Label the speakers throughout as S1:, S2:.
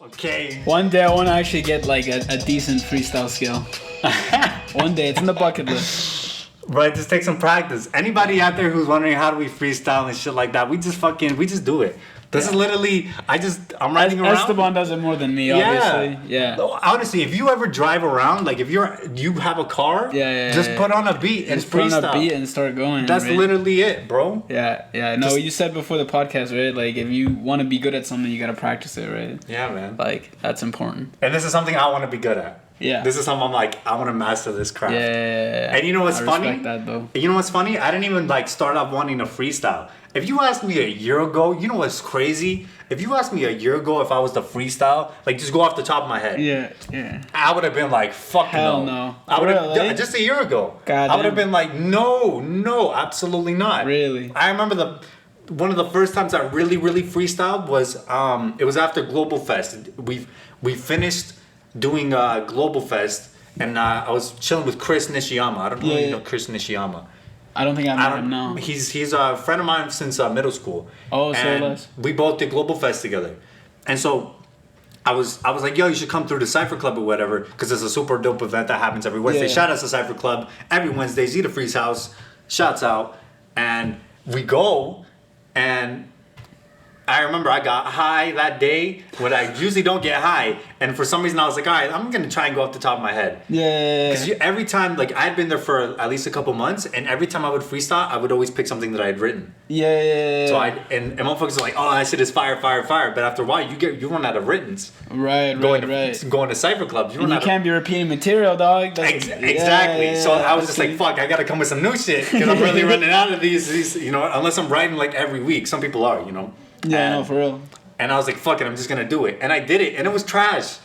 S1: Okay.
S2: One day I want to actually get like a decent freestyle skill. One day, it's in the bucket list.
S1: Right, just take some practice. Anybody out there who's wondering how do we freestyle and shit like that, we just do it. This is literally, I'm riding around.
S2: Esteban does it more than me, obviously. Yeah.
S1: Honestly, if you ever drive around, like if you have a car, just put on a beat and freestyle. Put on a beat
S2: and start going.
S1: That's literally it, bro.
S2: Yeah. No, you said before the podcast, right? Like if you want to be good at something, you gotta practice it, right?
S1: Yeah, man.
S2: Like that's important.
S1: And this is something I want to be good at.
S2: Yeah.
S1: This is something I'm like, I want to master this craft.
S2: Yeah.
S1: And you know what's funny?
S2: I respect that, though.
S1: You know what's funny? I didn't even like start off wanting to freestyle. If you asked me a year ago, you know what's crazy? If you asked me a year ago if I was to freestyle, like just go off the top of my head.
S2: Yeah.
S1: I would have been like, fuck
S2: Hell
S1: no.
S2: I
S1: would have just a year ago. I would have been like, no, absolutely not.
S2: Really?
S1: I remember one of the first times I really freestyled was it was after Global Fest. We finished doing Global Fest, and I was chilling with Chris Nishiyama. I don't know if you know Chris Nishiyama.
S2: I don't think I met him, no.
S1: He's a friend of mine since middle school.
S2: Oh, so nice.
S1: We both did Global Fest together. And so I was like, yo, you should come through the Cypher Club or whatever, because it's a super dope event that happens every Wednesday. Shout out to Cypher Club. Every Wednesday, Zeta Free's house. Shouts out. And we go, and I remember I got high that day when I usually don't get high, and for some reason I was like, all right, I'm gonna try and go off the top of my head.
S2: Yeah.
S1: Because every time, like I had been there for at least a couple months, and every time I would freestyle, I would always pick something that I had written.
S2: Yeah.
S1: So and motherfuckers are like, oh, that shit is fire. But after a while, you run out of writtens.
S2: Right.
S1: Going to Cypher Club,
S2: you can't be repeating material, dog.
S1: Exactly. Yeah, so I was just like, fuck, I gotta come with some new shit because I'm really running out of these. You know, unless I'm writing like every week. Some people are, you know.
S2: Yeah, no, for real.
S1: And I was like, fuck it, I'm just gonna do it. And I did it, and it was trash.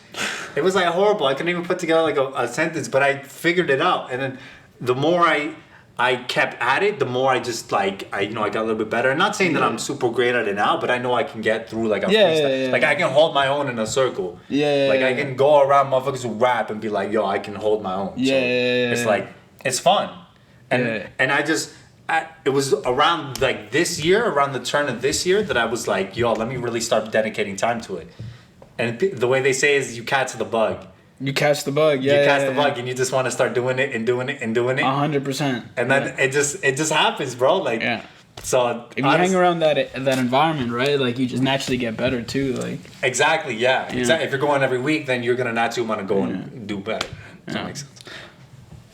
S1: It was like horrible. I couldn't even put together like a sentence, but I figured it out. And then the more I kept at it, the more I just like, I got a little bit better. I'm not saying that I'm super great at it now, but I know I can get through like a freestyle. Yeah. Like I can hold my own in a circle. I can go around motherfuckers who rap and be like, yo, I can hold my own. It's like, it's fun. And I just... it was around like around the turn of this year that I was like, yo, let me really start dedicating time to it. And the way they say is you catch the bug.
S2: You catch the bug, yeah.
S1: You catch the bug, and you just want to start doing it and doing it and doing it.
S2: 100%.
S1: And then it just happens, bro. Like, so
S2: if you hang around that environment, right? Like you just naturally get better too. Like
S1: exactly, yeah. Exactly. If you're going every week, then you're gonna naturally want to go and do better. Does that make sense?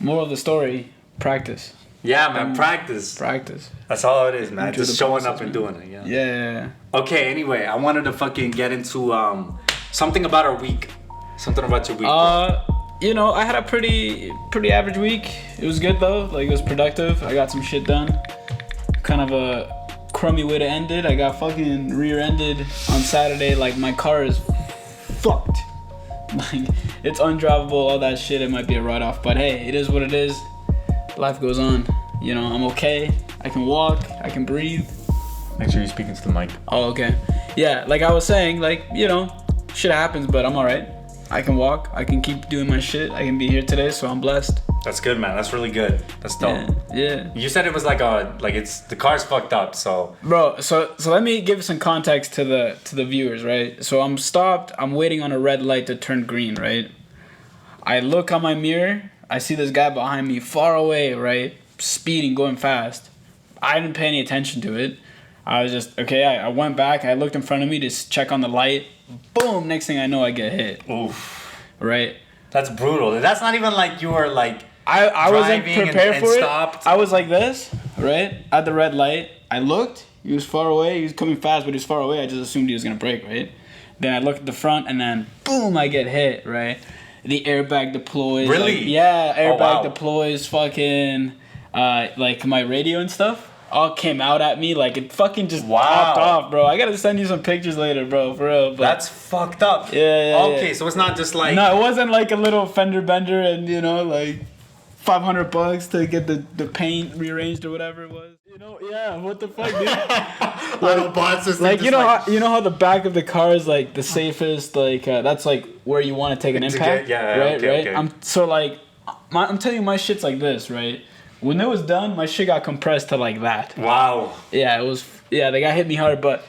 S2: Moral of the story: practice.
S1: Yeah, man, practice. That's all it is, man. Just showing up and doing it.
S2: Yeah.
S1: Okay, anyway, I wanted to fucking get into something about our week. Something about your week.
S2: I had a pretty average week. It was good though. Like it was productive. I got some shit done. Kind of a crummy way to end it. I got fucking rear-ended on Saturday. Like my car is fucked. Like it's undrivable, all that shit. It might be a write-off, but hey, it is what it is. Life goes on. You know, I'm okay. I can walk. I can breathe.
S1: Make sure you're speaking to the mic.
S2: Oh, okay. Yeah, like I was saying, like, shit happens, but I'm alright. I can walk. I can keep doing my shit. I can be here today, so I'm blessed.
S1: That's good, man. That's really good. That's dope.
S2: Yeah.
S1: You said it was like the car's fucked up, so.
S2: Bro, so let me give some context to the viewers, right? So I'm stopped. I'm waiting on a red light to turn green, right? I look on my mirror. I see this guy behind me far away, right? Speeding, going fast. I didn't pay any attention to it. I was just, I went back. I looked in front of me to check on the light. Boom, next thing I know, I get hit.
S1: Oof.
S2: Right?
S1: That's brutal. That's not even like you were like
S2: I wasn't prepared for it.
S1: Stopped.
S2: I was like this, right? At the red light. I looked. He was far away. He was coming fast, but he was far away. I just assumed he was going to brake, right? Then I looked at the front, and then boom, I get hit, right? The airbag deploys.
S1: Really?
S2: Like, yeah, airbag deploys. Fucking, like my radio and stuff all came out at me. Like it fucking just popped off, bro. I gotta send you some pictures later, bro. For real. But
S1: that's fucked up.
S2: Yeah.
S1: Okay, so it's not just like.
S2: No, it wasn't like a little fender bender and like $500 to get the paint rearranged or whatever it was. Yeah. What the fuck, dude?
S1: Little bots.
S2: Like how the back of the car is like the safest. Like that's like where you want to take an impact. Right.
S1: Okay.
S2: I'm telling you, my shit's like this, right? When it was done, my shit got compressed to like that.
S1: Wow.
S2: Yeah, it was. Yeah, the guy hit me hard, but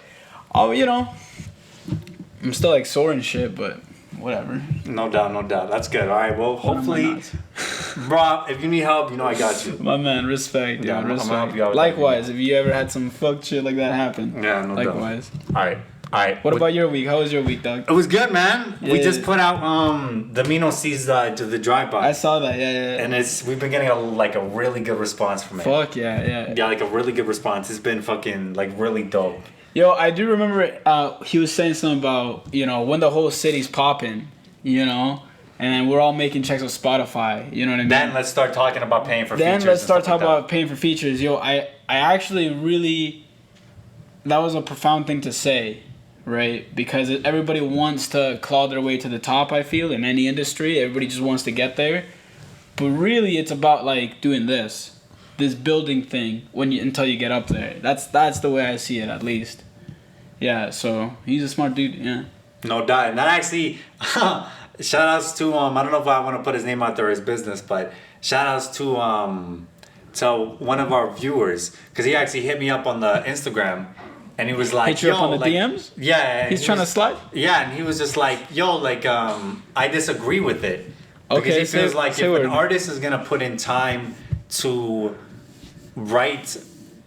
S2: my I'm still like sore and shit, but whatever.
S1: No doubt, no doubt. That's good. All right, well,
S2: What am I
S1: hopefully,
S2: not?
S1: bro, if you need help, you know I got you.
S2: My man, respect.
S1: Yeah,
S2: Yeah,
S1: I'm gonna help you out with
S2: Likewise, if you ever had some fucked shit like that happen.
S1: Yeah, no doubt.
S2: Likewise.
S1: All right.
S2: What about your week? How was your week, dog?
S1: It was good, man. We
S2: Yeah.
S1: just put out the Mino Ceaz to the drive-by.
S2: I saw that. Yeah.
S1: And we've been getting a really good response from it.
S2: Fuck yeah.
S1: Yeah, like a really good response. It's been fucking like really dope.
S2: Yo, I do remember he was saying something about, when the whole city's popping, and then we're all making checks with Spotify, you know what I mean?
S1: Then let's start talking about paying for features.
S2: Then let's start
S1: and stuff
S2: talking
S1: like
S2: about paying for features. Yo, I actually really, that was a profound thing to say, right? Because everybody wants to claw their way to the top, I feel, in any industry. Everybody just wants to get there. But really, it's about, like, doing this building thing until you get up there. That's the way I see it, at least. Yeah, so he's a smart dude, yeah.
S1: No doubt. And that actually, shout outs to, I don't know if I want to put his name out there or his business, but shout outs to one of our viewers, because he actually hit me up on the Instagram, and he was like,
S2: hit you up on the
S1: like,
S2: DMs?
S1: Yeah.
S2: He's trying to slide?
S1: Yeah, and he was just like, yo, like, I disagree with it. Because
S2: Okay,
S1: he feels like if an
S2: word.
S1: artist is going to put in time to write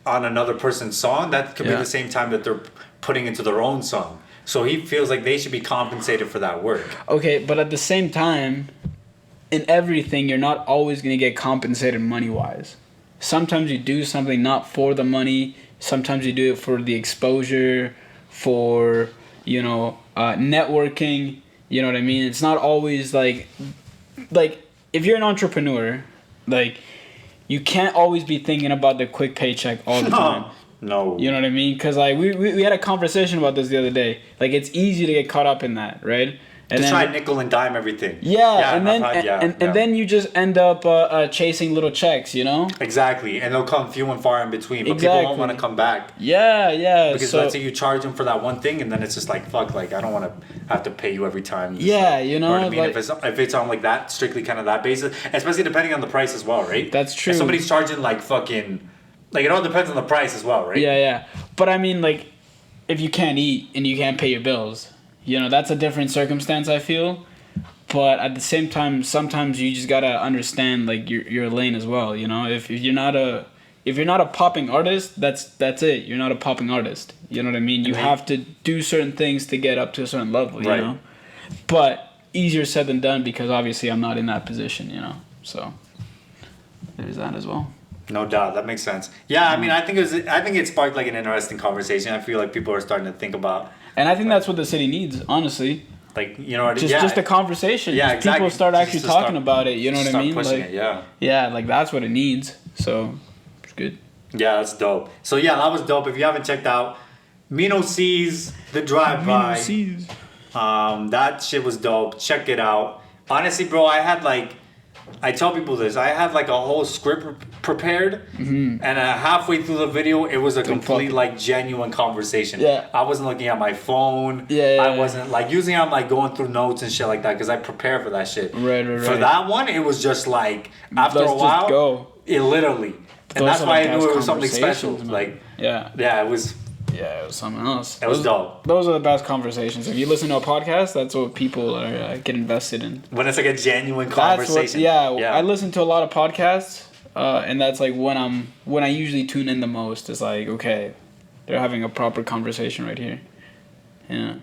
S1: on another person's song, that could be
S2: Yeah.
S1: the same time that they're putting into their own song. So he feels like they should be compensated for that work.
S2: Okay, but at the same time, in everything, you're not always going to get compensated money-wise. Sometimes you do something not for the money. Sometimes you do it for the exposure, for, networking. You know what I mean? It's not always like, if you're an entrepreneur, like, you can't always be thinking about the quick paycheck all the time.
S1: No.
S2: You know what I mean? Because, like, we had a conversation about this the other day. Like, it's easy to get caught up in that, right? And
S1: Just
S2: then,
S1: try nickel and dime everything.
S2: Yeah, and
S1: I've
S2: then then you just end up chasing little checks,
S1: Exactly, and they'll come few and far in between, but
S2: Exactly.
S1: people won't want to come back.
S2: Yeah.
S1: Because let's say you charge them for that one thing, and then it's just like, fuck, like, I don't want to have to pay you every time.
S2: Yeah,
S1: what I mean?
S2: like,
S1: if it's on like that, strictly kind of that basis, especially depending on the price as well, right?
S2: That's true.
S1: If somebody's charging like fucking, like, it all depends on the price as well, right?
S2: Yeah. But I mean, like, if you can't eat and you can't pay your bills, that's a different circumstance, I feel. But at the same time, sometimes you just gotta understand, like, your lane as well. If you're not a popping artist, that's it. You're not a popping artist. You know what I mean? You have to do certain things to get up to a certain level. You know. But easier said than done, because obviously I'm not in that position. So there's that as well.
S1: No doubt, that makes sense. Yeah, I mean, I think it sparked like an interesting conversation. I feel like people are starting to think about.
S2: And I think that's what the city needs, honestly.
S1: Like,
S2: just a conversation.
S1: Yeah,
S2: just
S1: exactly.
S2: People start actually
S1: Just
S2: talking about it. You know what I mean?
S1: Pushing
S2: Like,
S1: it, yeah.
S2: Yeah, like, that's what it needs. So it's good.
S1: Yeah, that's dope. So yeah, that was dope. If you haven't checked out Mino Ceaz, the drive-by.
S2: Mino Ceaz.
S1: That shit was dope. Check it out. Honestly, bro, I tell people this. I had like a whole script prepared, and halfway through the video, it was a complete like genuine conversation.
S2: Yeah.
S1: I wasn't looking at my phone. I wasn't like, usually I'm like going through notes and shit like that because I prepare for that shit.
S2: Right.
S1: For that one, it was just like after
S2: Let's
S1: a while,
S2: just go.
S1: It literally, and that's why I knew it was something special.
S2: Man.
S1: Like
S2: yeah,
S1: it was.
S2: Yeah, it was something else.
S1: It was dope.
S2: Those are the best conversations. If you listen to a podcast, that's what people are get invested in.
S1: When it's like a genuine conversation.
S2: I listen to a lot of podcasts, and that's like when I usually tune in the most. It's like, okay, they're having a proper conversation right here. Yeah.